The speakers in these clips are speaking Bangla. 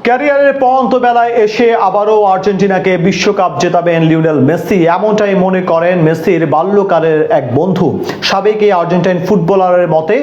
ক্যারিয়ারের পরন্ত বেলায় এসে আবারও আর্জেন্টিনাকে বিশ্বকাপ জেতাবেন লিওনেল মেসি, এমনটাই মনে করেন মেসির বাল্যকালের এক বন্ধু। সাবেক এই আর্জেন্টাইন ফুটবলারের মতে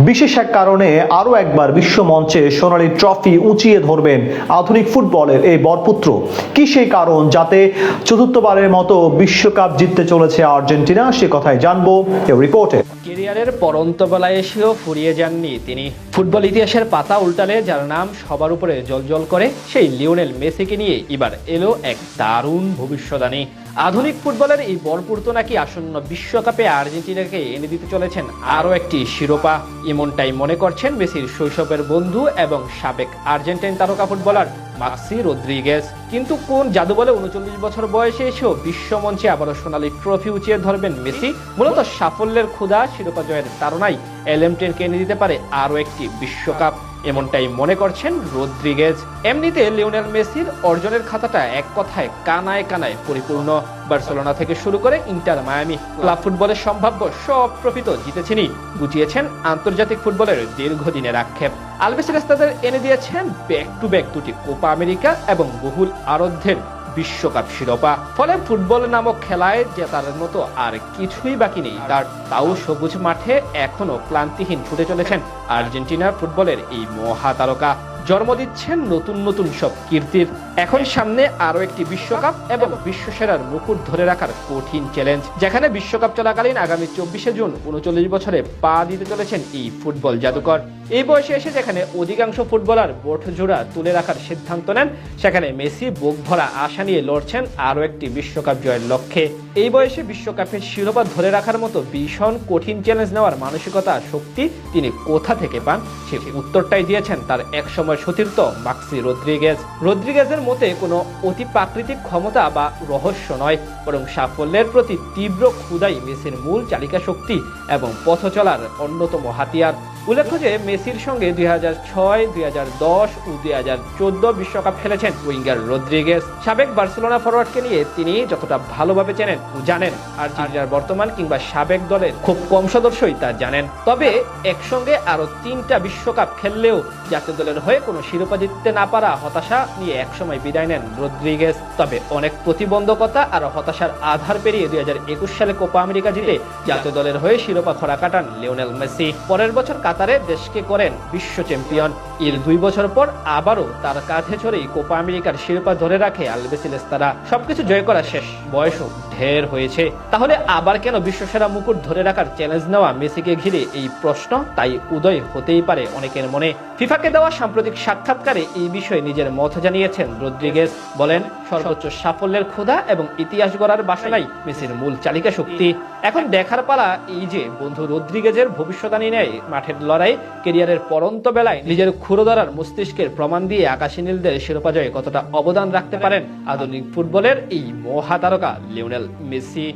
বিশেষ এক কারণে আরও একবার বিশ্বমঞ্চে সোনালী ট্রফি উঁচিয়ে ধরবেন আধুনিক ফুটবলের এই বরপুত্র। কি সেই কারণ যাতে চতুর্থবারের মতো বিশ্বকাপ জিততে চলেছে আর্জেন্টিনা, সে কথাই জানবো এই রিপোর্টে। ক্যারিয়ারের পরন্ত বেলায় এসেও ফুরিয়ে যাননি তিনি। ফুটবল ইতিহাসের পাতা উল্টালে যার নাম সবার উপরে জ্বলজ্বল করে, সেই লিওনেল মেসিকে নিয়ে এবার এলো এক দারুণ ভবিষ্যদ্বাণী। আধুনিক ফুটবলের এই বরপুত্র নাকি আসন্ন বিশ্বকাপে আর্জেন্টিনাকে এনে দিতে চলেছেন আরও একটি শিরোপা। এমনটাই মনে করছেন মেসির শৈশবের বন্ধু এবং সাবেক আর্জেন্টাইন তারকা ফুটবলার মাক্সি রদ্রিগেজ। কিন্তু কোন জাদু বলে 39 বছর বয়সে এসেও বিশ্বমঞ্চে আবারও সোনালী ট্রফি উঁচিয়ে ধরবেন মেসি? মূলত সাফল্যের ক্ষুধা, শিরোপা জয়ের তাড়নায় এলএমটেনকে এনে দিতে পারে আরও একটি বিশ্বকাপ, এমনটাই মনে করছেন রদ্রিগেজ। এমনিতে লিওনেল মেসির অর্জনের খাতাটা এক কথায় কানায় কানায় পরিপূর্ণ। বার্সেলোনা থেকে শুরু করে ইন্টার মায়ামি, ক্লাব ফুটবলের সম্ভাব্য সব ট্রফি তো জিতেছেনই, গুটিয়েছেন আন্তর্জাতিক ফুটবলের দীর্ঘদিনের আক্ষেপ। আলবিসেলেস্তাদের এনে দিয়েছেন ব্যাক টু ব্যাক দুটি কোপা আমেরিকা এবং বহুল আরাধ্যের বিশ্বকাপ শিরোপা। ফলে ফুটবল নামক খেলায় জেতার মতো আর কিছুই বাকি নেই তার। তাও সবুজ মাঠে এখনো ক্লান্তিহীন ছুটে চলেছেন আর্জেন্টিনার ফুটবলের এই মহাতারকা। জন্ম দিচ্ছেন নতুন নতুন সব কীর্তির। এখন সামনে আরো একটি বিশ্বকাপ এবং বিশ্বসেরার মুকুট ধরে রাখার কঠিন চ্যালেঞ্জ, যেখানে বিশ্বকাপ চলাকালীন আগামী 24শে জুন 39 বছরে পা দিতে চলেছেন এই ফুটবল জাদুকর। এই বয়সে এসে যেখানে অধিকাংশ ফুটবলার বোট জোড়া তুলে রাখার সিদ্ধান্ত নেন, সেখানে মেসি বুক ভরা আশা নিয়ে লড়ছেন আরো একটি বিশ্বকাপ জয়ের লক্ষ্যে। এই বয়সে বিশ্বকাপের শিরোপা ধরে রাখার মতো ভীষণ কঠিন চ্যালেঞ্জ নেওয়ার মানসিকতা, শক্তি তিনি কোথা থেকে পান? সে উত্তরটাই দিয়েছেন তার একসময় সতীর্থ মাক্সি রদ্রিগেজ। রদ্রিগেজের মতে কোনো অতি প্রাকৃতিক ক্ষমতা বা রহস্য নয়, বরং সাফল্যের প্রতি তীব্র ক্ষুধাই মেসির মূল চালিকা শক্তি এবং পথ চলার অন্যতম হাতিয়ার। উল্লেখ্য যে মেসির সঙ্গে 2006, 2010 ও 2014 বিশ্বকাপ খেলেছেন উইঙ্গার রদ্রিগেজ। সাবেক বার্সেলোনা ফরওয়ার্ডকে নিয়ে তিনি যতটা ভালোভাবে চেনেন ও জানেন, আর্জেন্টিনার বর্তমান কিংবা সাবেক দলের খুব কম সদস্যই তা জানেন। তবে একসঙ্গে আরো 3টা বিশ্বকাপ খেললেও জাতীয় দলের হয়ে কোনো শিরোপা জিততে না পারা হতাশা নিয়ে একসময় বিদায় নেন রদ্রিগেজ। তবে অনেক প্রতিবন্ধকতা আর হতাশার আধার পেরিয়ে 2021 সালে কোপা আমেরিকা জিতে জাতীয় দলের হয়ে শিরোপা খরা কাটান লিওনেল মেসি। পরের বছর কাতারে দেশকে করেন বিশ্ব চ্যাম্পিয়ন। এর 2 বছর পর আবারও তার কাঁধে চড়েই কোপা আমেরিকার শিরোপা ধরে রাখে আলবিসেলেস্তারা। সবকিছু জয় করা শেষ, বয়সও ঢের হয়েছে। তাহলে আবার কেন বিশ্বসেরা মুকুট ধরে রাখার চ্যালেঞ্জ নেওয়া মেসিকে ঘিরে এই প্রশ্ন তাই উদয় হতেই পারে অনেকের মনে। ফিফাকে দেওয়া সাম্প্রতিক সাক্ষাৎকারে এই বিষয়ে নিজের মত জানিয়েছেন রদ্রিগেজ। বলেন, সর্বোচ্চ সাফল্যের ক্ষুধা এবং ইতিহাস গড়ার বাসনাই মেসির মূল চালিকা শক্তি। এখন দেখার পালা এই যে বন্ধু রদ্রিগেজের ভবিষ্যদ্বাণী নেয় মাঠের লড়াই, ক্যারিয়ারের পরন্ত বেলায় নিজের ক্ষুরোধরার মস্তিষ্কের প্রমাণ দিয়ে আকাশী নীলদের শিরোপা জয়ে কতটা অবদান রাখতে পারেন আধুনিক ফুটবলের এই মহাতারকা লিওনেল মেসি।